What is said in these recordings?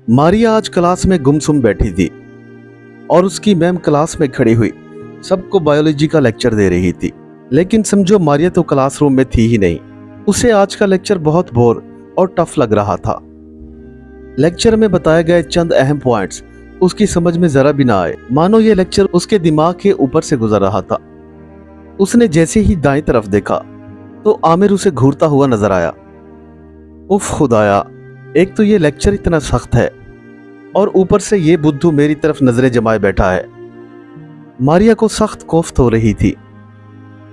मारिया आज क्लास में गुमसुम बैठी थी और उसकी मैम क्लास में खड़ी हुई सबको बायोलॉजी का लेक्चर दे रही थी। लेकिन समझो मारिया तो क्लासरूम में थी ही नहीं। उसे आज का लेक्चर बहुत बोर और टफ लग रहा था। लेक्चर में बताए गए चंद अहम पॉइंट्स उसकी समझ में जरा भी ना आए, मानो ये लेक्चर उसके दिमाग के ऊपर से गुजर रहा था। उसने जैसे ही दाईं तरफ देखा तो आमिर उसे घूरता हुआ नजर आया। उफ खुदाया, एक तो ये लेक्चर इतना सख्त है और ऊपर से ये बुद्धू मेरी तरफ नजरें जमाए बैठा है। मारिया को सख्त कोफ्त हो रही थी।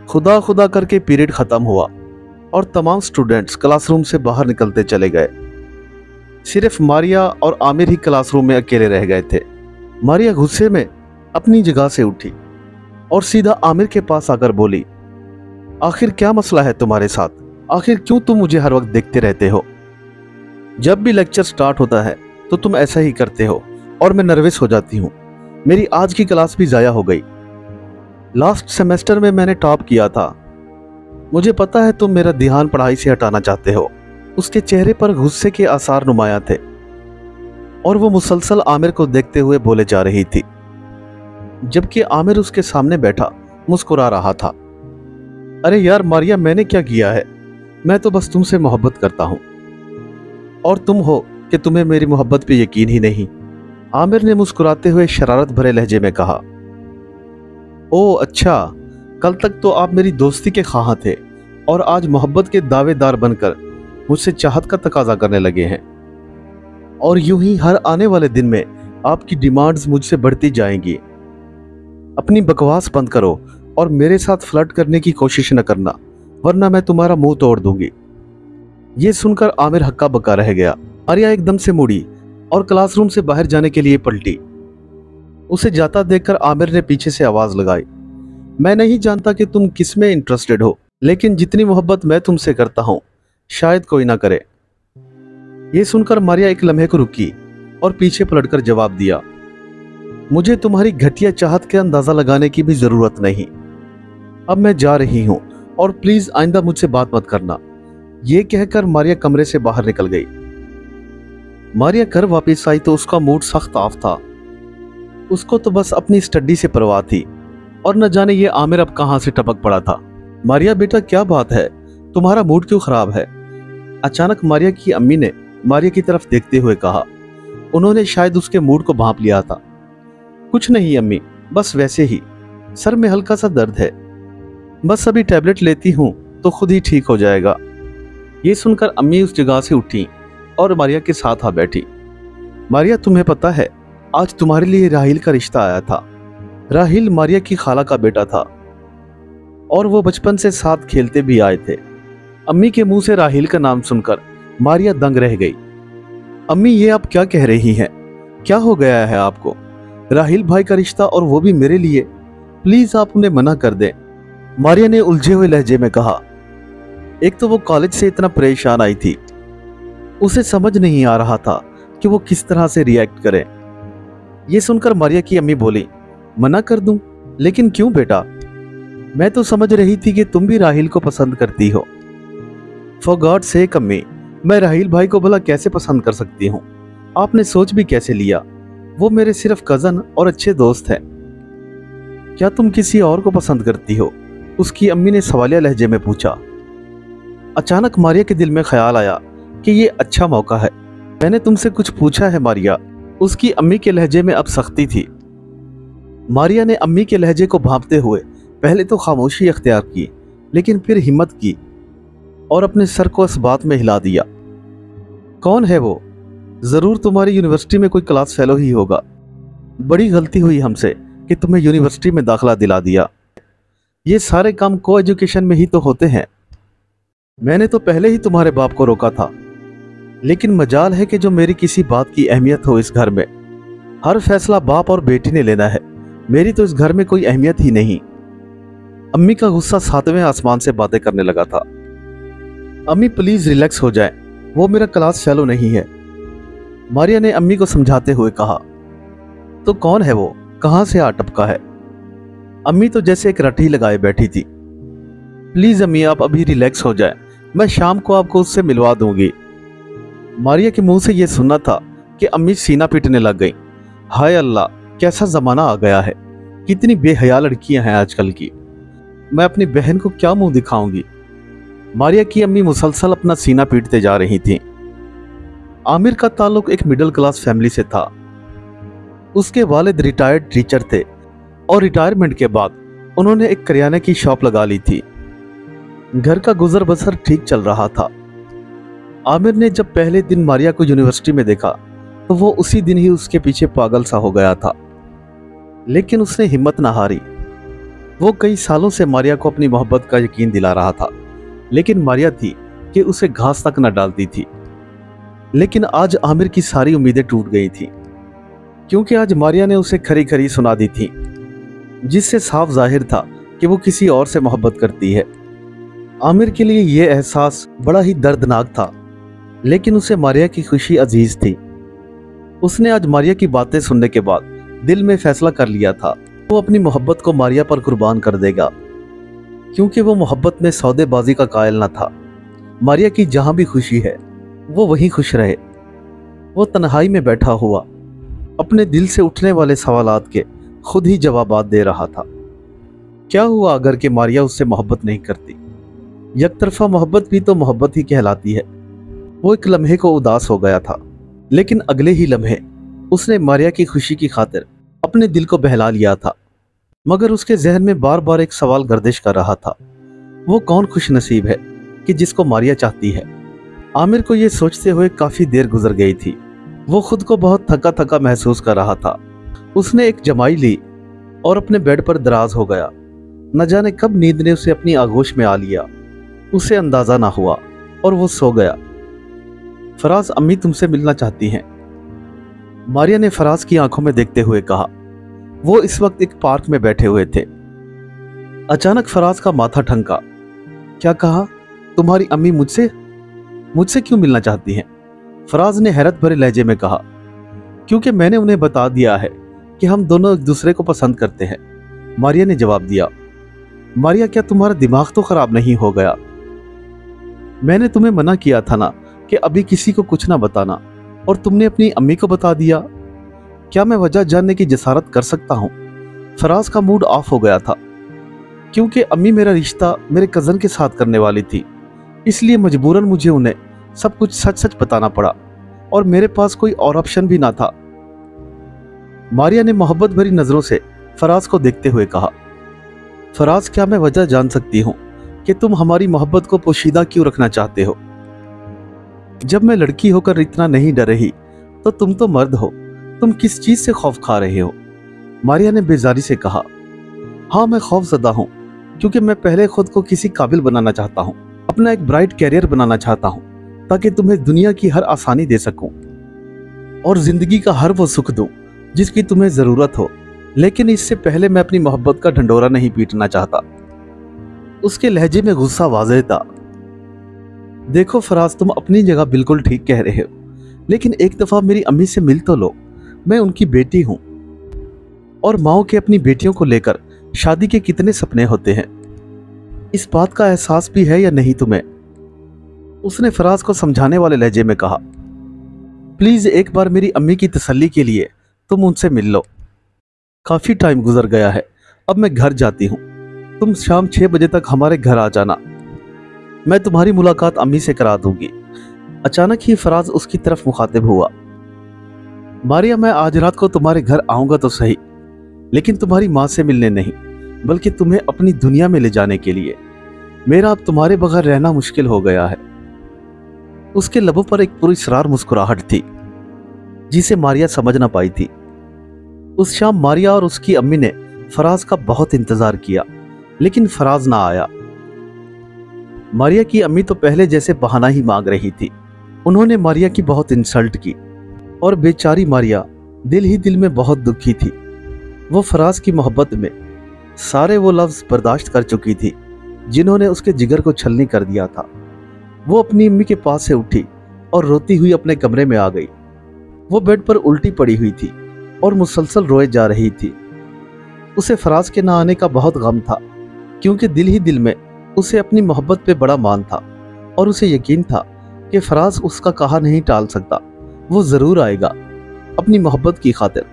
खुदा खुदा करके पीरियड खत्म हुआ और तमाम स्टूडेंट्स क्लासरूम से बाहर निकलते चले गए। सिर्फ मारिया और आमिर ही क्लासरूम में अकेले रह गए थे। मारिया गुस्से में अपनी जगह से उठी और सीधा आमिर के पास आकर बोली, आखिर क्या मसला है तुम्हारे साथ? आखिर क्यों तुम मुझे हर वक्त देखते रहते हो? जब भी लेक्चर स्टार्ट होता है तो तुम ऐसा ही करते हो और मैं नर्वस हो जाती हूँ। मेरी आज की क्लास भी जाया हो गई। लास्ट सेमेस्टर में मैंने टॉप किया था। मुझे पता है तुम मेरा ध्यान पढ़ाई से हटाना चाहते हो। उसके चेहरे पर गुस्से के आसार नुमाया थे और वो मुसलसल आमिर को देखते हुए बोले जा रही थी, जबकि आमिर उसके सामने बैठा मुस्कुरा रहा था। अरे यार मारिया, मैंने क्या किया है? मैं तो बस तुमसे मोहब्बत करता हूं और तुम हो कि तुम्हें मेरी मोहब्बत पे यकीन ही नहीं। आमिर ने मुस्कुराते हुए शरारत भरे लहजे में कहा, ओ अच्छा, कल तक तो आप मेरी दोस्ती के ख्वाह थे और आज मोहब्बत के दावेदार बनकर मुझसे चाहत का तकाजा करने लगे हैं। और यूं ही हर आने वाले दिन में आपकी डिमांड्स मुझसे बढ़ती जाएंगी। अपनी बकवास बंद करो और मेरे साथ फ्लर्ट करने की कोशिश न करना, वरना मैं तुम्हारा मुंह तोड़ दूंगी। ये सुनकर आमिर हक्का बक्का रह गया। मारिया एकदम से मुड़ी और क्लासरूम से बाहर जाने के लिए पलटी। उसे जाता देखकर आमिर ने पीछे से आवाज लगाई, मैं नहीं जानता कि तुम किस में इंटरेस्टेड हो, लेकिन जितनी मोहब्बत मैं तुमसे करता हूं शायद कोई ना करे। ये सुनकर मारिया एक लम्हे को रुकी और पीछे पलटकर जवाब दिया, मुझे तुम्हारी घटिया चाहत के अंदाजा लगाने की भी जरूरत नहीं। अब मैं जा रही हूं और प्लीज आइंदा मुझसे बात मत करना। ये कहकर मारिया कमरे से बाहर निकल गई। मारिया घर वापस आई तो उसका मूड सख्त ऑफ था। उसको तो बस अपनी स्टडी से परवाह थी और न जाने ये आमिर अब कहां से टपक पड़ा था। मारिया बेटा, क्या बात है? तुम्हारा मूड क्यों खराब है? अचानक मारिया की अम्मी ने मारिया की तरफ देखते हुए कहा। उन्होंने शायद उसके मूड को भांप लिया था। कुछ नहीं अम्मी, बस वैसे ही सर में हल्का सा दर्द है। बस अभी टैबलेट लेती हूँ तो खुद ही ठीक हो जाएगा। ये सुनकर अम्मी उस जगह से उठी और मारिया के साथ आ बैठी। मारिया, तुम्हें पता है आज तुम्हारे लिए राहिल का रिश्ता आया था। राहिल मारिया की खाला का बेटा था और वो बचपन से साथ खेलते भी आए थे। अम्मी के मुंह से राहिल का नाम सुनकर मारिया दंग रह गई। अम्मी, ये आप क्या कह रही हैं? क्या हो गया है आपको? राहिल भाई का रिश्ता और वो भी मेरे लिए? प्लीज आप उन्हें मना कर दें। मारिया ने उलझे हुए लहजे में कहा। एक तो वो कॉलेज से इतना परेशान आई थी, उसे समझ नहीं आ रहा था कि वो किस तरह से रिएक्ट करे। ये सुनकर मारिया की अम्मी बोली, मना कर दूं? लेकिन क्यों बेटा? मैं तो समझ रही थी कि तुम भी राहिल को पसंद करती हो। फॉर गॉड सेक अम्मी, मैं राहिल भाई को भला कैसे पसंद कर सकती हूँ? आपने सोच भी कैसे लिया? वो मेरे सिर्फ कजन और अच्छे दोस्त हैं। क्या तुम किसी और को पसंद करती हो? उसकी अम्मी ने सवालिया लहजे में पूछा। अचानक मारिया के दिल में ख्याल आया कि ये अच्छा मौका है। मैंने तुमसे कुछ पूछा है मारिया। उसकी अम्मी के लहजे में अब सख्ती थी। मारिया ने अम्मी के लहजे को भांपते हुए पहले तो खामोशी अख्तियार की, लेकिन फिर हिम्मत की और अपने सर को इस बात में हिला दिया। कौन है वो? जरूर तुम्हारी यूनिवर्सिटी में कोई क्लास फेलो ही होगा। बड़ी गलती हुई हमसे कि तुम्हें यूनिवर्सिटी में दाखिला दिला दिया। ये सारे काम को एजुकेशन में ही तो होते हैं। मैंने तो पहले ही तुम्हारे बाप को रोका था, लेकिन मजाल है कि जो मेरी किसी बात की अहमियत हो इस घर में। हर फैसला बाप और बेटी ने लेना है। मेरी तो इस घर में कोई अहमियत ही नहीं। अम्मी का गुस्सा सातवें आसमान से बातें करने लगा था। अम्मी प्लीज रिलैक्स हो जाए, वो मेरा क्लास फेलो नहीं है। मारिया ने अम्मी को समझाते हुए कहा। तो कौन है वो? कहां से आ टपका है? अम्मी तो जैसे एक रट्टी लगाए बैठी थी। प्लीज अम्मी, आप अभी रिलैक्स हो जाए, मैं शाम को आपको उससे मिलवा दूंगी। मारिया के मुंह से यह सुनना था कि अम्मी सीना पीटने लग गई। हाय अल्लाह, कैसा जमाना आ गया है, कितनी बेहया लड़कियां हैं आजकल की। मैं अपनी बहन को क्या मुंह दिखाऊंगी। मारिया की अम्मी मुसलसल अपना सीना पीटते जा रही थी। आमिर का ताल्लुक एक मिडिल क्लास फैमिली से था। उसके वालिद रिटायर्ड टीचर थे और रिटायरमेंट के बाद उन्होंने एक करियाने की शॉप लगा ली थी। घर का गुजर बसर ठीक चल रहा था। आमिर ने जब पहले दिन मारिया को यूनिवर्सिटी में देखा तो वो उसी दिन ही उसके पीछे पागल सा हो गया था, लेकिन उसने हिम्मत न हारी। वो कई सालों से मारिया को अपनी मोहब्बत का यकीन दिला रहा था, लेकिन मारिया थी कि उसे घास तक न डालती थी। लेकिन आज आमिर की सारी उम्मीदें टूट गई थी, क्योंकि आज मारिया ने उसे खरी खरी सुना दी थी, जिससे साफ जाहिर था कि वो किसी और से मोहब्बत करती है। आमिर के लिए यह एहसास बड़ा ही दर्दनाक था, लेकिन उसे मारिया की खुशी अजीज थी। उसने आज मारिया की बातें सुनने के बाद दिल में फैसला कर लिया था वो अपनी मोहब्बत को मारिया पर कुर्बान कर देगा, क्योंकि वो मोहब्बत में सौदेबाजी का कायल न था। मारिया की जहां भी खुशी है वो वहीं खुश रहे। वो तन्हाई में बैठा हुआ अपने दिल से उठने वाले सवालात के खुद ही जवाबात दे रहा था। क्या हुआ अगर कि मारिया उससे मोहब्बत नहीं करती? यकतरफा मोहब्बत भी तो मोहब्बत ही कहलाती है। वो एक लम्हे को उदास हो गया था, लेकिन अगले ही लम्हे उसने मारिया की खुशी की खातिर अपने दिल को बहला लिया था। मगर उसके जहन में बार बार एक सवाल गर्दिश कर रहा था, वो कौन खुश नसीब है कि जिसको मारिया चाहती है। आमिर को यह सोचते हुए काफी देर गुजर गई थी। वो खुद को बहुत थका थका महसूस कर रहा था। उसने एक जमाई ली और अपने बेड पर दराज हो गया। न जाने कब नींद ने उसे अपनी आगोश में आ लिया, उसे अंदाजा ना हुआ और वो सो गया। फराज, अम्मी तुमसे मिलना चाहती हैं, मारिया ने फराज की आंखों में देखते हुए कहा। वो इस वक्त एक पार्क में बैठे हुए थे। अचानक फराज का माथा ठनका। क्या कहा? तुम्हारी अम्मी मुझसे क्यों मिलना चाहती हैं? फराज ने हैरत भरे लहजे में कहा। क्योंकि मैंने उन्हें बता दिया है कि हम दोनों एक दूसरे को पसंद करते हैं, मारिया ने जवाब दिया। मारिया, क्या तुम्हारा दिमाग तो खराब नहीं हो गया? मैंने तुम्हें मना किया था ना कि अभी किसी को कुछ ना बताना, और तुमने अपनी अम्मी को बता दिया। क्या मैं वजह जानने की जसारत कर सकता हूँ? फराज का मूड ऑफ हो गया था, क्योंकि अम्मी मेरा रिश्ता मेरे कजन के साथ करने वाली थी, इसलिए मजबूरन मुझे उन्हें सब कुछ सच सच बताना पड़ा, और मेरे पास कोई और ऑप्शन भी ना था। मारिया ने मोहब्बत भरी नजरों से फराज को देखते हुए कहा। फराज, क्या मैं वजह जान सकती हूँ कि तुम हमारी मोहब्बत को पोशीदा क्यों रखना चाहते हो? जब मैं लड़की होकर इतना नहीं डर रही तो तुम तो मर्द हो, तुम किस चीज से खौफ खा रहे हो? मारिया ने बेजारी से कहा। हाँ, मैं खौफजदा हूँ, क्योंकि मैं पहले खुद को किसी काबिल बनाना चाहता हूँ, अपना एक ब्राइट कैरियर बनाना चाहता हूँ, ताकि तुम्हें दुनिया की हर आसानी दे सकूं और जिंदगी का हर वो सुख दूं जिसकी तुम्हें जरूरत हो। लेकिन इससे पहले मैं अपनी मोहब्बत का ढंडोरा नहीं पीटना चाहता। उसके लहजे में गुस्सा वाज़ेह था। देखो फराज, तुम अपनी जगह बिल्कुल ठीक कह रहे हो, लेकिन एक दफा मेरी अम्मी से मिल तो लो। मैं उनकी बेटी हूं, और माओ के अपनी बेटियों को लेकर शादी के कितने सपने होते हैं। इस बात का एहसास भी है या नहीं तुम्हें? उसने फराज को समझाने वाले लहजे में कहा। प्लीज एक बार मेरी अम्मी की तसल्ली के लिए तुम उनसे मिल लो। काफी टाइम गुजर गया है, अब मैं घर जाती हूँ। तुम शाम 6 बजे तक हमारे घर आ जाना, मैं तुम्हारी मुलाकात अम्मी से करा दूंगी। अचानक ही फराज उसकी तरफ मुखातिब हुआ। मारिया, मैं आज रात को तुम्हारे घर आऊंगा तो सही, लेकिन तुम्हारी माँ से मिलने नहीं, बल्कि तुम्हें अपनी दुनिया में ले जाने के लिए। मेरा अब तुम्हारे बगैर रहना मुश्किल हो गया है। उसके लबों पर एक पुरस्रार मुस्कुराहट थी, जिसे मारिया समझ ना पाई थी। उस शाम मारिया और उसकी अम्मी ने फराज का बहुत इंतजार किया, लेकिन फराज ना आया। मारिया की अम्मी तो पहले जैसे बहाना ही मांग रही थी। उन्होंने मारिया की बहुत इंसल्ट की, और बेचारी मारिया दिल ही दिल में बहुत दुखी थी। वो फराज की मोहब्बत में सारे वो लफ्ज बर्दाश्त कर चुकी थी जिन्होंने उसके जिगर को छलनी कर दिया था। वो अपनी अम्मी के पास से उठी और रोती हुई अपने कमरे में आ गई। वो बेड पर उल्टी पड़ी हुई थी और मुसलसल रोए जा रही थी। उसे फराज के ना आने का बहुत गम था, क्योंकि दिल ही दिल में उसे अपनी मोहब्बत पे बड़ा मान था, और उसे यकीन था कि फराज उसका कहा नहीं टाल सकता, वो जरूर आएगा। अपनी मोहब्बत की खातिर।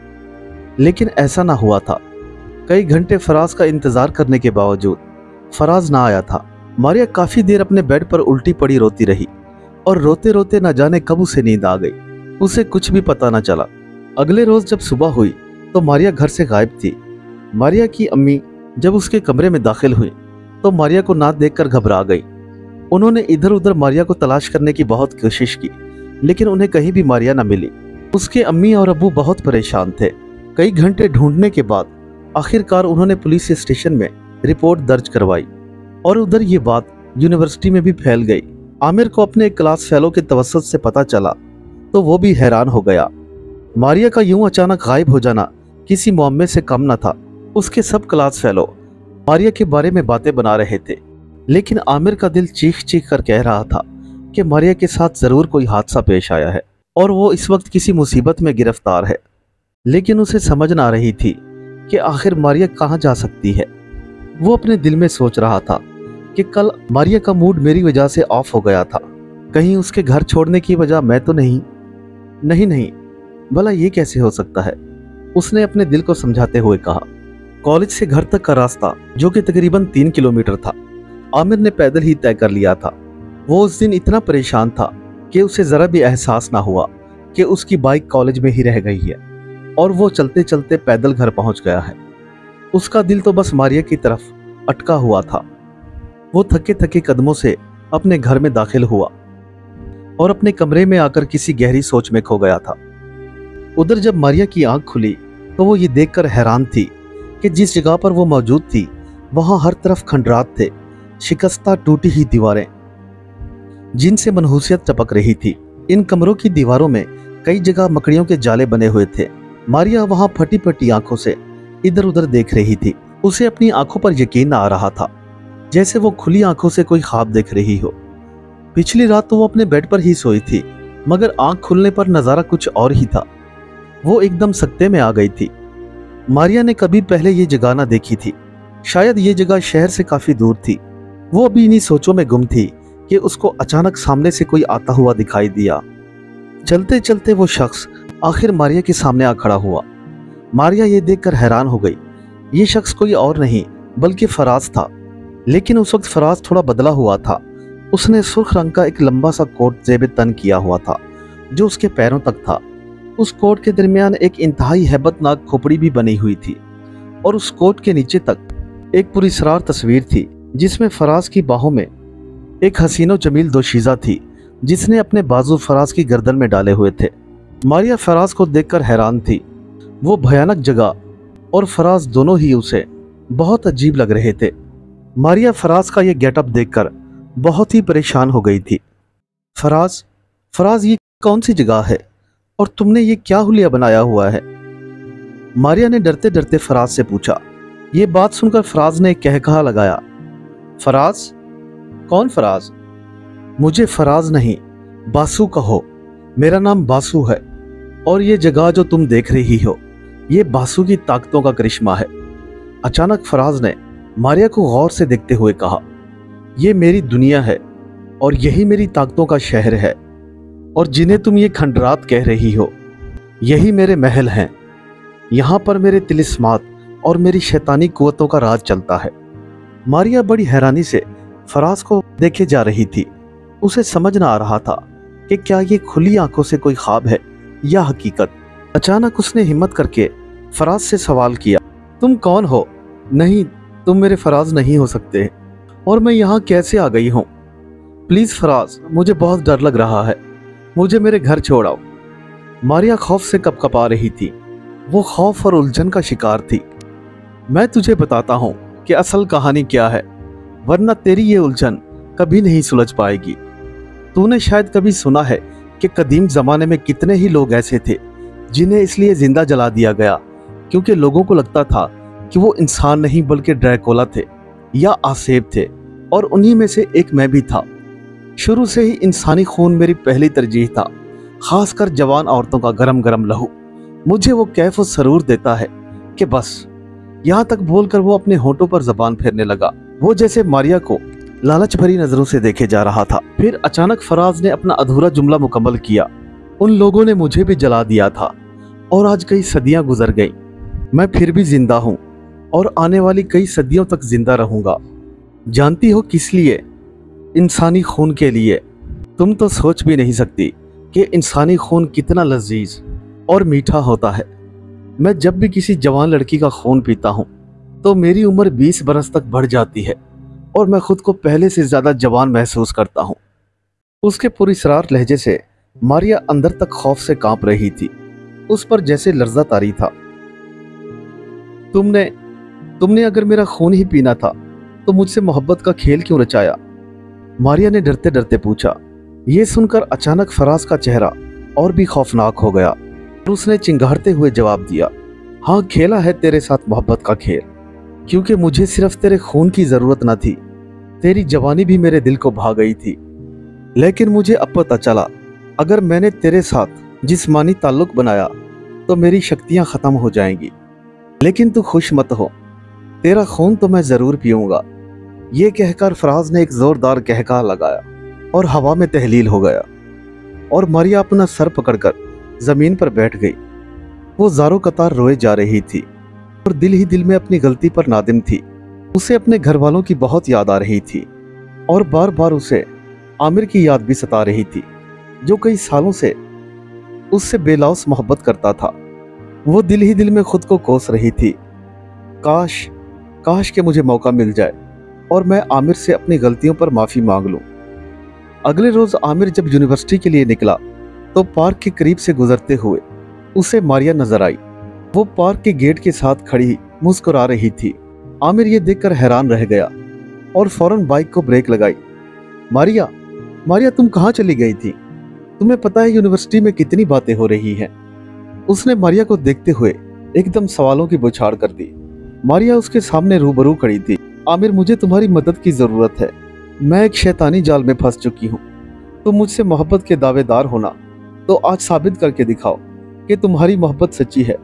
लेकिन ऐसा ना हुआ था। कई घंटे फराज का इंतजार करने के बावजूद फराज ना आया था। मारिया काफी देर अपने बेड पर उल्टी पड़ी रोती रही और रोते रोते न जाने कब उसे नींद आ गई। उसे कुछ भी पता न चला। अगले रोज जब सुबह हुई तो मारिया घर से गायब थी। मारिया की अम्मी जब उसके कमरे में दाखिल हुई तो मारिया को ना देखकर घबरा गई। उन्होंने इधर उधर मारिया को तलाश करने की बहुत कोशिश की, लेकिन उन्हें कहीं भी मारिया न मिली। उसके अम्मी और अब्बू बहुत परेशान थे। कई घंटे ढूंढने के बाद आखिरकार उन्होंने पुलिस स्टेशन में रिपोर्ट दर्ज करवाई और उधर ये बात यूनिवर्सिटी में भी फैल गई। आमिर को अपने क्लास फेलो के तवस्सुत से पता चला तो वो भी हैरान हो गया। मारिया का यूं अचानक गायब हो जाना किसी मुअम्मे से कम न था। उसके सब क्लास फेलो मारिया के बारे में बातें बना रहे थे, लेकिन आमिर का दिल चीख चीख कर कह रहा था कि मारिया के साथ जरूर कोई हादसा पेश आया है और वो इस वक्त किसी मुसीबत में गिरफ्तार है। लेकिन उसे समझ ना रही थी कि आखिर मारिया कहाँ जा सकती है। वो अपने दिल में सोच रहा था कि कल मारिया का मूड मेरी वजह से ऑफ हो गया था। कहीं उसके घर छोड़ने की वजह मैं तो नहीं। नहीं, भला ये कैसे हो सकता है, उसने अपने दिल को समझाते हुए कहा। कॉलेज से घर तक का रास्ता, जो कि तकरीबन 3 किलोमीटर था, आमिर ने पैदल ही तय कर लिया था। वो उस दिन इतना परेशान था कि उसे जरा भी एहसास ना हुआ कि उसकी बाइक कॉलेज में ही रह गई है और वो चलते चलते पैदल घर पहुंच गया है। उसका दिल तो बस मारिया की तरफ अटका हुआ था। वो थके थके कदमों से अपने घर में दाखिल हुआ और अपने कमरे में आकर किसी गहरी सोच में खो गया था। उधर जब मारिया की आंख खुली तो वो ये देखकर हैरान थी कि जिस जगह पर वो मौजूद थी वहां हर तरफ खंडरात थे, शिकस्ता टूटी ही दीवारें जिनसे मनहूसियत टपक रही थी। इन कमरों की दीवारों में कई जगह मकड़ियों के जाले बने हुए थे। मारिया वहां फटी फटी आंखों से इधर उधर देख रही थी। उसे अपनी आंखों पर यकीन आ रहा था, जैसे वो खुली आंखों से कोई ख्वाब देख रही हो। पिछली रात तो वो अपने बेड पर ही सोई थी, मगर आंख खुलने पर नजारा कुछ और ही था। वो एकदम सकते में आ गई थी। मारिया ने कभी पहले ये जगह ना देखी थी। शायद ये जगह शहर से काफी दूर थी। वो अभी इन्हीं सोचों में गुम थी कि उसको अचानक सामने से कोई आता हुआ दिखाई दिया। चलते चलते वो शख्स आखिर मारिया के सामने आ खड़ा हुआ। मारिया ये देखकर हैरान हो गई। ये शख्स कोई और नहीं बल्कि फराज था। लेकिन उस वक्त फराज थोड़ा बदला हुआ था। उसने सुर्ख रंग का एक लंबा सा कोट जेब तन किया हुआ था जो उसके पैरों तक था। उस कोट के दरमियान एक इंतहाई हैबतनाक खोपड़ी भी बनी हुई थी और उस कोट के नीचे तक एक पुरस्रार तस्वीर थी जिसमें फराज की बाहों में एक हसीनो जमील दोशीज़ा थी जिसने अपने बाजू फराज की गर्दन में डाले हुए थे। मारिया फराज को देखकर हैरान थी। वो भयानक जगह और फराज दोनों ही उसे बहुत अजीब लग रहे थे। मारिया फराज का ये गेटअप देखकर बहुत ही परेशान हो गई थी। फराज ये कौन सी जगह है और तुमने ये क्या हुलिया बनाया हुआ है? मारिया ने डरते डरते फराज से पूछा। ये बात सुनकर फराज ने कहकहा लगाया। फराज? कौन फराज? मुझे फराज नहीं बासु कहो। मेरा नाम बासु है और ये जगह जो तुम देख रही हो ये बासु की ताकतों का करिश्मा है। अचानक फराज ने मारिया को गौर से देखते हुए कहा, ये मेरी दुनिया है और यही मेरी ताकतों का शहर है और जिन्हें तुम ये खंडरात कह रही हो यही मेरे महल हैं। यहाँ पर मेरे तिलिस्मात और मेरी शैतानी कुव्वतों का राज चलता है। मारिया बड़ी हैरानी से फराज को देखे जा रही थी। उसे समझ न आ रहा था कि क्या ये खुली आंखों से कोई ख्वाब है या हकीकत। अचानक उसने हिम्मत करके फराज से सवाल किया, तुम कौन हो? नहीं, तुम मेरे फराज नहीं हो सकते और मैं यहाँ कैसे आ गई हूँ? प्लीज फराज, मुझे बहुत डर लग रहा है, मुझे मेरे घर छोड़ आओ। मारिया खौफ से कपकपा रही थी। वो खौफ और उलझन का शिकार थी। मैं तुझे बताता हूँ कि असल कहानी क्या है, वरना तेरी ये उलझन कभी नहीं सुलझ पाएगी। तूने शायद कभी सुना है कि कदीम जमाने में कितने ही लोग ऐसे थे जिन्हें इसलिए जिंदा जला दिया गया क्योंकि लोगों को लगता था कि वो इंसान नहीं बल्कि ड्रैकुला थे या आसेब थे, और उन्हीं में से एक मैं भी था। शुरू से ही इंसानी खून मेरी पहली तरजीह था, खासकर जवान औरतों का गरम गरम लहू मुझे वो कैफ और सरूर देता है कि बस। यहाँ तक बोलकर वो अपने होठों पर जबान फेरने लगा। वो जैसे मारिया को लालच भरी नजरों से देखे जा रहा था। फिर अचानक फराज ने अपना अधूरा जुमला मुकम्मल किया। उन लोगों ने मुझे भी जला दिया था और आज कई सदियां गुजर गई, मैं फिर भी जिंदा हूं और आने वाली कई सदियों तक जिंदा रहूंगा। जानती हो किस लिए? इंसानी खून के लिए। तुम तो सोच भी नहीं सकती कि इंसानी खून कितना लजीज और मीठा होता है। मैं जब भी किसी जवान लड़की का खून पीता हूँ तो मेरी उम्र 20 बरस तक बढ़ जाती है और मैं खुद को पहले से ज्यादा जवान महसूस करता हूँ। उसके पुरस्रार लहजे से मारिया अंदर तक खौफ से कांप रही थी। उस पर जैसे लर्जा तारी था। तुमने अगर मेरा खून ही पीना था तो मुझसे मोहब्बत का खेल क्यों रचाया? मारिया ने डरते डरते पूछा। यह सुनकर अचानक फराज का चेहरा और भी खौफनाक हो गया और उसने चिंगारते हुए जवाब दिया, हाँ, खेला है तेरे साथ मोहब्बत का खेल, क्योंकि मुझे सिर्फ तेरे खून की जरूरत न थी, तेरी जवानी भी मेरे दिल को भा गई थी। लेकिन मुझे अब पता चला, अगर मैंने तेरे साथ जिस्मानी ताल्लुक बनाया तो मेरी शक्तियां खत्म हो जाएंगी। लेकिन तू खुश मत हो, तेरा खून तो मैं जरूर पीऊंगा। ये कहकर फराज ने एक जोरदार कहका लगाया और हवा में तहलील हो गया और मारिया अपना सर पकड़कर जमीन पर बैठ गई। वो ज़ारो कतार रोए जा रही थी और दिल ही दिल में अपनी गलती पर नादिम थी। उसे अपने घर वालों की बहुत याद आ रही थी और बार बार उसे आमिर की याद भी सता रही थी, जो कई सालों से उससे बेलौस मोहब्बत करता था। वो दिल ही दिल में खुद को कोस रही थी, काश के मुझे मौका मिल जाए और मैं आमिर से अपनी गलतियों पर माफ़ी मांग लूं। अगले रोज आमिर जब यूनिवर्सिटी के लिए निकला तो पार्क के करीब से गुजरते हुए उसे मारिया नजर आई। वो पार्क के गेट के साथ खड़ी मुस्कुरा रही थी। आमिर ये देखकर हैरान रह गया और फौरन बाइक को ब्रेक लगाई। मारिया, तुम कहाँ चली गई थी? तुम्हें पता है यूनिवर्सिटी में कितनी बातें हो रही हैं? उसने मारिया को देखते हुए एकदम सवालों की बौछार कर दी। मारिया उसके सामने रूबरू खड़ी थी। आमिर, मुझे तुम्हारी मदद की जरूरत है। मैं एक शैतानी जाल में फंस चुकी हूँ। तुम मुझसे मोहब्बत के दावेदार होना तो आज साबित करके दिखाओ कि तुम्हारी मोहब्बत सच्ची है।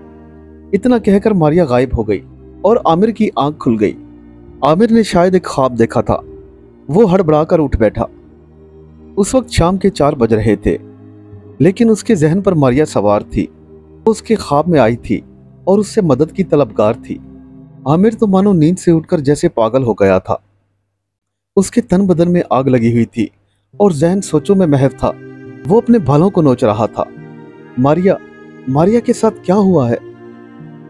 इतना कहकर मारिया गायब हो गई और आमिर की आंख खुल गई। आमिर ने शायद एक ख्वाब देखा था। वो हड़बड़ाकर उठ बैठा। उस वक्त शाम के 4 बज रहे थे, लेकिन उसके जहन पर मारिया सवार थी। वो उसके ख्वाब में आई थी और उससे मदद की तलबगार थी। आमिर तो मानो नींद से उठकर जैसे पागल हो गया था। उसके तन बदन में आग लगी हुई थी और जहन सोचों में महव था। वो अपने बालों को नोच रहा था। मारिया के साथ क्या हुआ है?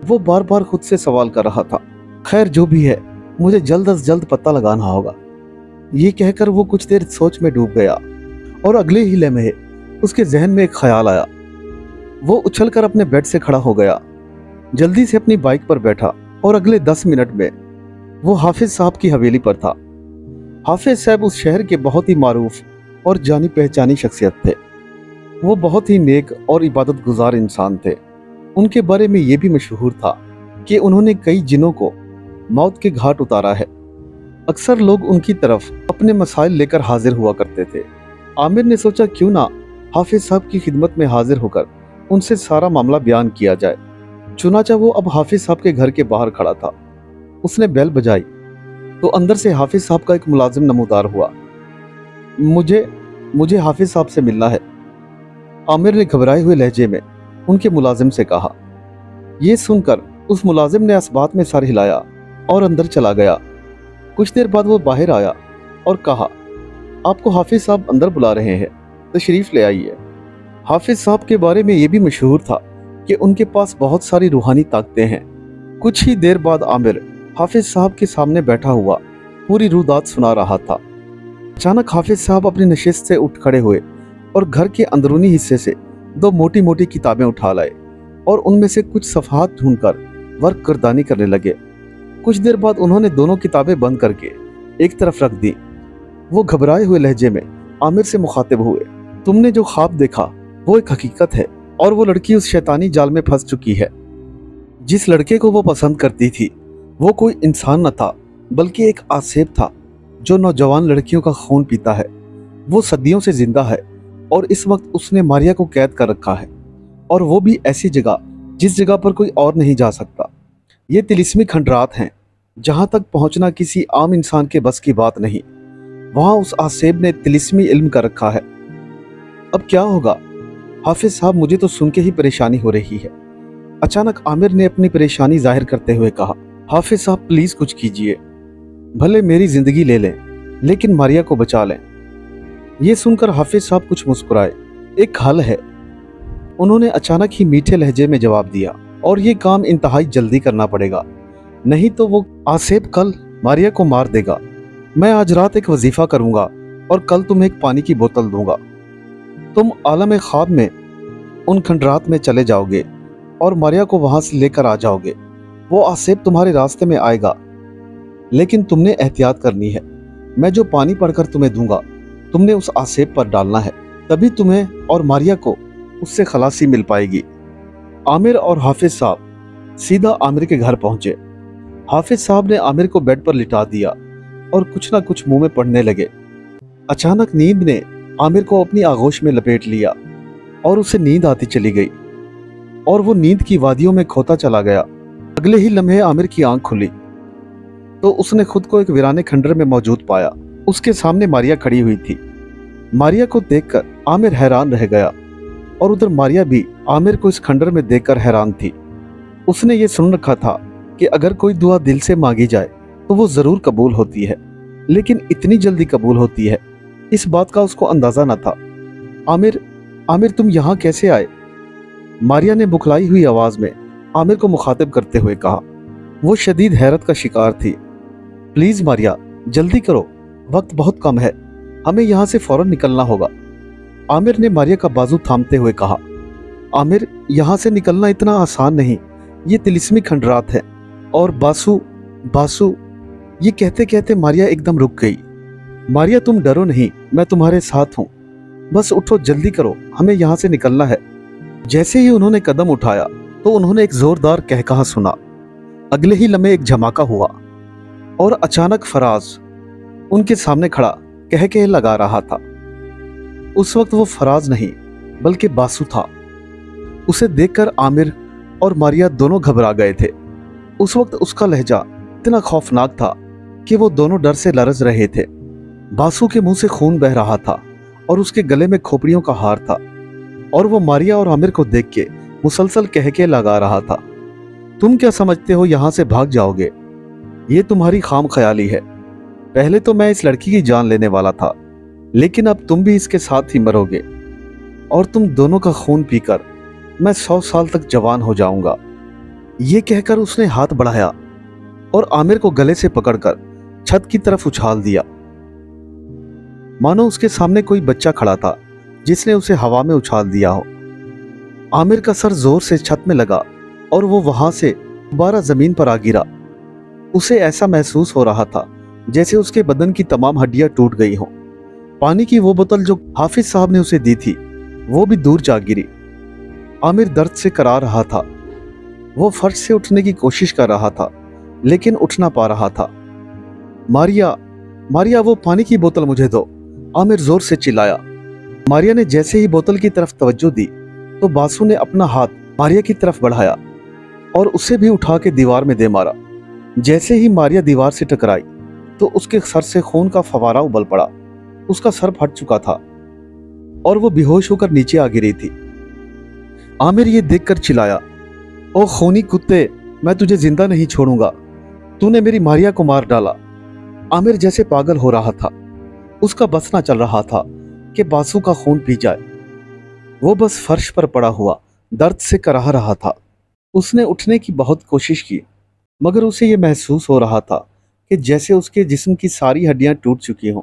वो बार बार खुद से सवाल कर रहा था। खैर, जो भी है, मुझे जल्द अज जल्द पता लगाना होगा। ये कहकर वो कुछ देर सोच में डूब गया और अगले ही लम्हे उसके जहन में एक ख्याल आया। वो उछलकर अपने बेड से खड़ा हो गया, जल्दी से अपनी बाइक पर बैठा और अगले 10 मिनट में वो हाफिज साहब की हवेली पर था। हाफिज साहब उस शहर के बहुत ही मारूफ और जानी पहचानी शख्सियत थे। वो बहुत ही नेक और इबादत गुजार इंसान थे। उनके बारे में ये भी मशहूर था कि उन्होंने कई जिनों को मौत के घाट उतारा है। अक्सर लोग उनकी तरफ अपने मसाइल लेकर हाजिर हुआ करते थे। आमिर ने सोचा, क्यों ना हाफिज साहब की खिदमत में हाजिर होकर उनसे सारा मामला बयान किया जाए। चुनाचा वो अब हाफिज साहब के घर के बाहर खड़ा था। उसने बेल बजाई तो अंदर से हाफिज साहब का एक मुलाजिम नमूदार हुआ। मुझे हाफिज साहब से मिलना है, आमिर ने घबराए हुए लहजे में उनके मुलाजिम से कहा। यह सुनकर उस मुलाजिम ने असबात में सर हिलाया और अंदर चला गया। कुछ देर बाद वो बाहर आया और कहा, आपको हाफिज साहब अंदर बुला रहे हैं, तशरीफ ले आइए। हाफिज साहब के बारे में यह भी मशहूर था कि उनके पास बहुत सारी रूहानी ताकतें हैं। कुछ ही देर बाद आमिर हाफिज साहब के सामने बैठा हुआ पूरी रुदात सुना रहा था। अचानक हाफिज साहब अपनी नशिस्त से उठ खड़े हुए और घर के अंदरूनी हिस्से से 2 मोटी मोटी किताबें उठा लाए और उनमें से कुछ सफ़हात ढूंढकर वर्क गर्दानी करने लगे। कुछ देर बाद उन्होंने दोनों किताबें बंद करके एक तरफ रख दी। वो घबराए हुए लहजे में आमिर से मुखातिब हुए, तुमने जो ख्वाब देखा वो एक हकीकत है और वो लड़की उस शैतानी जाल में फंस चुकी है। जिस लड़के को वो पसंद करती थी वो कोई इंसान न था, बल्कि एक आसेब था जो नौजवान लड़कियों का खून पीता है। वो सदियों से जिंदा है और इस वक्त उसने मारिया को कैद कर रखा है, और वो भी ऐसी जगह जिस जगह पर कोई और नहीं जा सकता। ये तिलिस्मी खंडरात हैं जहाँ तक पहुँचना किसी आम इंसान के बस की बात नहीं। वहाँ उस आसेब ने तिलिस्मी इल्म कर रखा है। अब क्या होगा हाफिज साहब? मुझे तो सुन के ही परेशानी हो रही है। अचानक आमिर ने अपनी परेशानी जाहिर करते हुए कहा, हाफिज साहब प्लीज कुछ कीजिए, भले मेरी जिंदगी ले लें लेकिन मारिया को बचा लें। ये सुनकर हाफिज साहब कुछ मुस्कुराए। एक हल है, उन्होंने अचानक ही मीठे लहजे में जवाब दिया, और ये काम इंतहाई जल्दी करना पड़ेगा, नहीं तो वो आसेब कल मारिया को मार देगा। मैं आज रात एक वजीफा करूंगा और कल तुम्हें एक पानी की बोतल दूंगा। तुम आलम ख्वाब में उन खंडरात में चले जाओगे और मारिया को वहां से लेकर आ जाओगे। वो आसेब तुम्हारे रास्ते में आएगा, लेकिन तुमने एहतियात करनी है। मैं जो पानी पढ़कर तुम्हें दूंगा तुमने उस आसेब पर डालना है, तभी तुम्हें और मारिया को उससे खलासी मिल पाएगी। आमिर और हाफिज साहब सीधा आमिर के घर पहुंचे। हाफिज साहब ने आमिर को बेड पर लिटा दिया और कुछ ना कुछ मुंह में पड़ने लगे। अचानक नींद ने आमिर को अपनी आगोश में लपेट लिया और उसे नींद आती चली गई और वो नींद की वादियों में खोता चला गया। अगले ही लम्हे आमिर की आंख खुली तो उसने खुद को एक वीराने खंडर में मौजूद पाया। उसके सामने मारिया खड़ी हुई थी। मारिया को देखकर आमिर हैरान रह गया और उधर मारिया भी आमिर को इस खंडर में देखकर हैरान थी। उसने ये सुन रखा था कि अगर कोई दुआ दिल से मांगी जाए तो वो जरूर कबूल होती है, लेकिन इतनी जल्दी कबूल होती है इस बात का उसको अंदाजा न था। आमिर तुम यहाँ कैसे आए? मारिया ने बुखलाई हुई आवाज में आमिर को मुखातिब करते हुए कहा। वो शदीद हैरत का शिकार थी। प्लीज मारिया जल्दी करो, वक्त बहुत कम है, हमें यहाँ से फौरन निकलना होगा। आमिर ने मारिया का बाजू थामते हुए कहा। आमिर यहाँ से निकलना इतना आसान नहीं, ये तिलिस्मी खंडरात है। और बासु ये कहते कहते मारिया एकदम रुक गई। मारिया तुम डरो नहीं, मैं तुम्हारे साथ हूँ, बस उठो जल्दी करो, हमें यहाँ से निकलना है। जैसे ही उन्होंने कदम उठाया तो उन्होंने एक जोरदार कहकहा सुना। अगले ही लम्हे एक धमाका हुआ और अचानक फराज उनके सामने खड़ा कह के लगा रहा था। उस वक्त वो फराज नहीं बल्कि बासु था। उसे देखकर आमिर और मारिया दोनों घबरा गए थे। उस वक्त उसका लहजा इतना खौफनाक था कि वो दोनों डर से लरज रहे थे। बासु के मुंह से खून बह रहा था और उसके गले में खोपड़ियों का हार था, और वो मारिया और आमिर को देख के मुसलसल कह के लगा रहा था, तुम क्या समझते हो यहां से भाग जाओगे? ये तुम्हारी खाम ख्याली है। पहले तो मैं इस लड़की की जान लेने वाला था, लेकिन अब तुम भी इसके साथ ही मरोगे, और तुम दोनों का खून पीकर मैं 100 साल तक जवान हो जाऊंगा। ये कहकर उसने हाथ बढ़ाया और आमिर को गले से पकड़कर छत की तरफ उछाल दिया, मानो उसके सामने कोई बच्चा खड़ा था जिसने उसे हवा में उछाल दिया हो। आमिर का सर जोर से छत में लगा और वो वहां से दोबारा जमीन पर आ गिरा। उसे ऐसा महसूस हो रहा था जैसे उसके बदन की तमाम हड्डियां टूट गई हों। पानी की वो बोतल जो हाफिज साहब ने उसे दी थी वो भी दूर जा गिरी। आमिर दर्द से करा रहा था। वो फर्श से उठने की कोशिश कर रहा था लेकिन उठ ना पा रहा था। मारिया वो पानी की बोतल मुझे दो, आमिर जोर से चिल्लाया। मारिया ने जैसे ही बोतल की तरफ तवज्जो दी तो बासु ने अपना हाथ मारिया की तरफ बढ़ाया और उसे भी उठा के दीवार में दे मारा। जैसे ही मारिया दीवार से टकराई तो उसके सर से खून का फवारा उबल पड़ा। उसका सर फट चुका था और वो बेहोश होकर नीचे आ गिरी थी। आमिर ये देखकर चिल्लाया, ओ खूनी कुत्ते, मैं तुझे जिंदा नहीं छोड़ूंगा, तूने मेरी मारिया को मार डाला। आमिर जैसे पागल हो रहा था। उसका बस ना चल रहा था कि बासु का खून पी जाए। वो बस फर्श पर पड़ा हुआ दर्द से कराह रहा था। उसने उठने की बहुत कोशिश की मगर उसे ये महसूस हो रहा था कि जैसे उसके जिस्म की सारी हड्डियां टूट चुकी हों।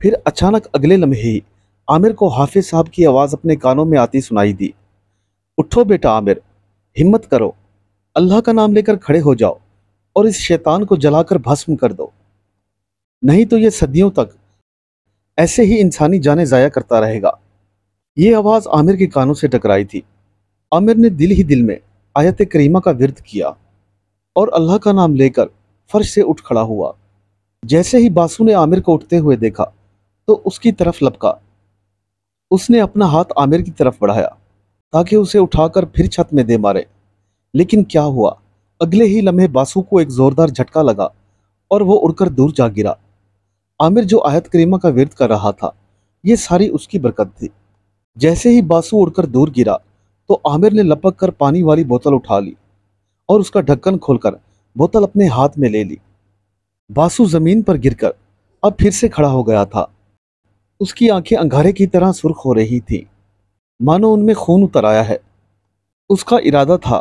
फिर अचानक अगले लम्हे ही आमिर को हाफिज साहब की आवाज़ अपने कानों में आती सुनाई दी। उठो बेटा आमिर, हिम्मत करो, अल्लाह का नाम लेकर खड़े हो जाओ और इस शैतान को जलाकर भस्म कर दो, नहीं तो ये सदियों तक ऐसे ही इंसानी जाने ज़ाया करता रहेगा। ये आवाज़ आमिर के कानों से टकराई थी। आमिर ने दिल ही दिल में आयत करीमा का विर्द किया और अल्लाह का नाम लेकर फर्श से उठ खड़ा हुआ। जैसे ही बासु ने आमिर को उठते हुए देखा तो उसकी तरफ लपका। उसने अपना हाथ आमिर की तरफ बढ़ाया ताकि उसे उठाकर फिर छत में दे मारे, लेकिन क्या हुआ, अगले ही लम्हे बासु को एक जोरदार झटका लगा और वो उड़कर दूर जा गिरा। आमिर जो आयत करीमा का विर्द कर रहा था ये सारी उसकी बरकत थी। जैसे ही बासु उड़कर दूर गिरा तो आमिर ने लपक कर पानी वाली बोतल उठा ली और उसका ढक्कन खोलकर बोतल अपने हाथ में ले ली। बासु जमीन पर गिरकर अब फिर से खड़ा हो गया था। उसकी आंखें अंगारे की तरह सुर्ख हो रही थीं, मानो उनमें खून उतर आया है। उसका इरादा था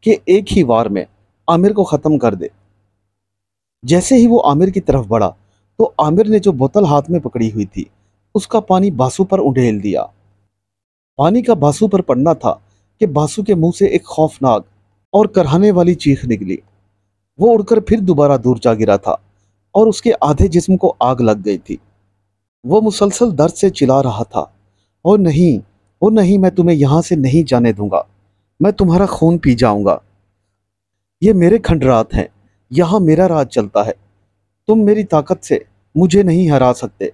कि एक ही वार में आमिर को खत्म कर दे। जैसे ही वो आमिर की तरफ बढ़ा तो आमिर ने जो बोतल हाथ में पकड़ी हुई थी उसका पानी बासु पर उंडेल दिया। पानी का बासु पर पड़ना था कि बासु के मुंह से एक खौफनाक और करहाने वाली चीख निकली। वो उड़कर फिर दोबारा दूर जा गिरा था और उसके आधे जिस्म को आग लग गई थी। वो मुसलसल दर्द से चिल्ला रहा था, ओ नहीं, ओ नहीं, मैं तुम्हें यहां से नहीं जाने दूंगा, मैं तुम्हारा खून पी जाऊंगा। ये मेरे खंडरात हैं, यहां मेरा राज चलता है। तुम मेरी ताकत से मुझे नहीं हरा सकते।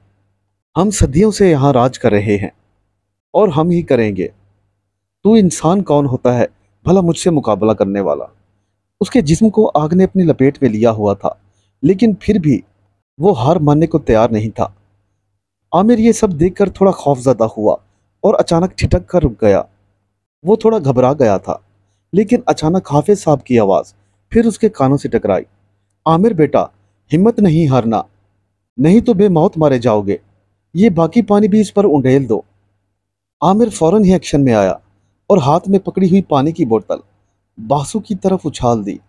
हम सदियों से यहां राज कर रहे हैं और हम ही करेंगे। तू इंसान कौन होता है भला मुझसे मुकाबला करने वाला? उसके जिस्म को आग ने अपनी लपेट में लिया हुआ था, लेकिन फिर भी वो हार मानने को तैयार नहीं था। आमिर ये सब देखकर थोड़ा खौफजदा हुआ और अचानक ठिठक कर रुक गया। वो थोड़ा घबरा गया था, लेकिन अचानक हाफिज साहब की आवाज फिर उसके कानों से टकराई। आमिर बेटा, हिम्मत नहीं हारना, नहीं तो बेमौत मारे जाओगे। ये बाकी पानी भी इस पर उंडेल दो। आमिर फौरन ही एक्शन में आया और हाथ में पकड़ी हुई पानी की बोतल बासु की तरफ उछाल दी।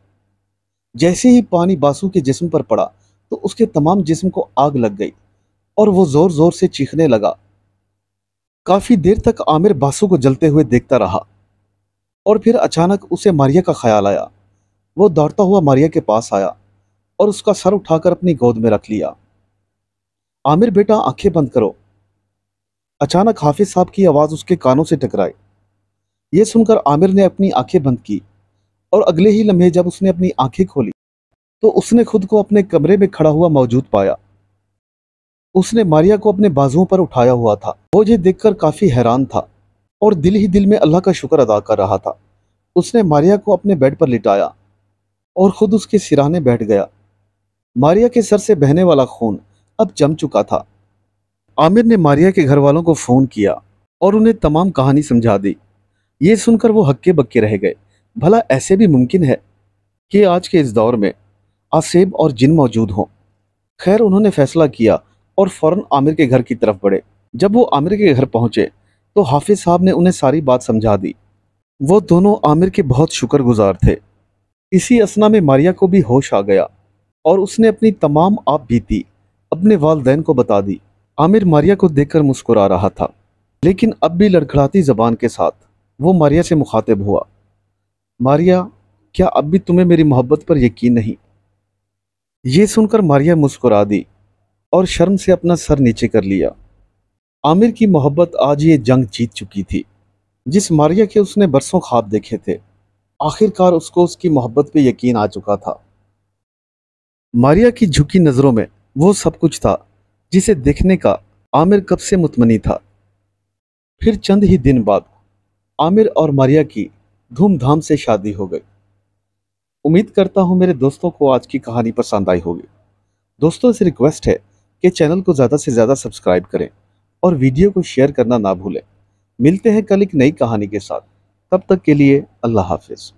जैसे ही पानी बासु के जिस्म पर पड़ा तो उसके तमाम जिस्म को आग लग गई और वो जोर जोर से चीखने लगा। काफी देर तक आमिर बासु को जलते हुए देखता रहा और फिर अचानक उसे मारिया का ख्याल आया। वो दौड़ता हुआ मारिया के पास आया और उसका सर उठाकर अपनी गोद में रख लिया। आमिर बेटा, आंखें बंद करो। अचानक हाफिज साहब की आवाज उसके कानों से टकराई। ये सुनकर आमिर ने अपनी आंखें बंद की और अगले ही लम्हे जब उसने अपनी आंखें खोली तो उसने खुद को अपने कमरे में खड़ा हुआ मौजूद पाया। उसने मारिया को अपने बाजुओं पर उठाया हुआ था। वो ये देखकर काफी हैरान था और दिल ही दिल में अल्लाह का शुक्र अदा कर रहा था। उसने मारिया को अपने बेड पर लिटाया और खुद उसके सिराने बैठ गया। मारिया के सर से बहने वाला खून अब जम चुका था। आमिर ने मारिया के घर वालों को फोन किया और उन्हें तमाम कहानी समझा दी। ये सुनकर वो हक्के बक्के रह गए। भला ऐसे भी मुमकिन है कि आज के इस दौर में आसेब और जिन मौजूद हों? खैर, उन्होंने फैसला किया और फौरन आमिर के घर की तरफ बढ़े। जब वो आमिर के घर पहुंचे तो हाफिज साहब ने उन्हें सारी बात समझा दी। वो दोनों आमिर के बहुत शुक्रगुजार थे। इसी असना में मारिया को भी होश आ गया और उसने अपनी तमाम आप बीती अपने वालिदैन को बता दी। आमिर मारिया को देखकर मुस्कुरा रहा था, लेकिन अब भी लड़खड़ाती जबान के साथ वो मारिया से मुखातिब हुआ। मारिया, क्या अब भी तुम्हें मेरी मोहब्बत पर यकीन नहीं? ये सुनकर मारिया मुस्कुरा दी और शर्म से अपना सर नीचे कर लिया। आमिर की मोहब्बत आज ये जंग जीत चुकी थी। जिस मारिया के उसने बरसों ख्वाब देखे थे, आखिरकार उसको उसकी मोहब्बत पे यकीन आ चुका था। मारिया की झुकी नजरों में वो सब कुछ था जिसे देखने का आमिर कब से मुतमनी था। फिर चंद ही दिन बाद आमिर और मारिया की धूमधाम से शादी हो गई। उम्मीद करता हूं मेरे दोस्तों को आज की कहानी पसंद आई होगी। दोस्तों से रिक्वेस्ट है कि चैनल को ज़्यादा से ज़्यादा सब्सक्राइब करें और वीडियो को शेयर करना ना भूलें। मिलते हैं कल एक नई कहानी के साथ। तब तक के लिए अल्लाह हाफिज।